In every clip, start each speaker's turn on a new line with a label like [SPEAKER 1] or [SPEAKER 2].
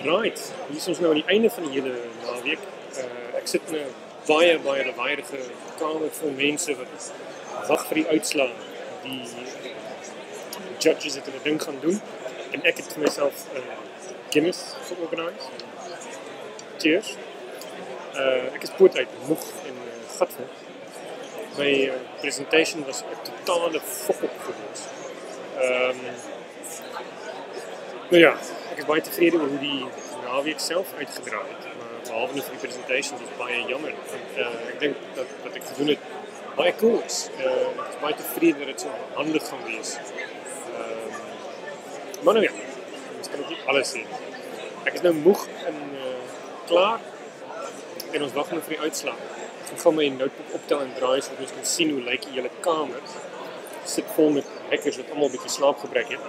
[SPEAKER 1] Right, hier is ons nou aan die einde van die hele naweek. Ek sit in 'n baie lawaaiige kamer vol mense wat wag vir die uitslae. Die judges het hulle ding gaan doen en ek het vir myself Guinness georganiseer. Cheers. Ek is poot uit, moeg en gatvol. My presentation was 'n totale fok-op geweest. Nou ja, ek is baie tevrede oor hoe die naweek self uitgedraai het, maar behalwe vir die presentation was baie jammer. Ek dink dat ek gedoen het baie cool is. Ek is baie tevrede dat dit so handig gaan wees. Maar nou ja, ons kan ook nie alles sê. Ek is nou moeg en klaar en ons wag nou vir die uitslag. Ek gaan my notebook optel en draai sodat ons kan sien hoe lyk die hele kamer. Sit vol met hackers wat almal 'n bietjie slaapgebrek het.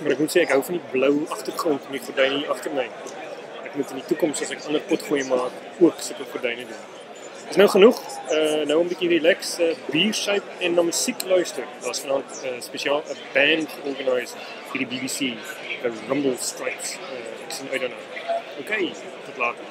[SPEAKER 1] Maar ek moet sê, ek hou van die blou agtergrond en die gordyne hier agter my. Ek moet in die toekoms as ek ander potgooi maak ook sulke gordyne doen. Is nou genoeg. Nou 'n bietjie relax, biersuip en na musiek luister. Daar's vanaand spesiaal 'n band georganiseer vir die BBC, the Rumble Strikes. Ek sien uit daarna. Okay, tot later.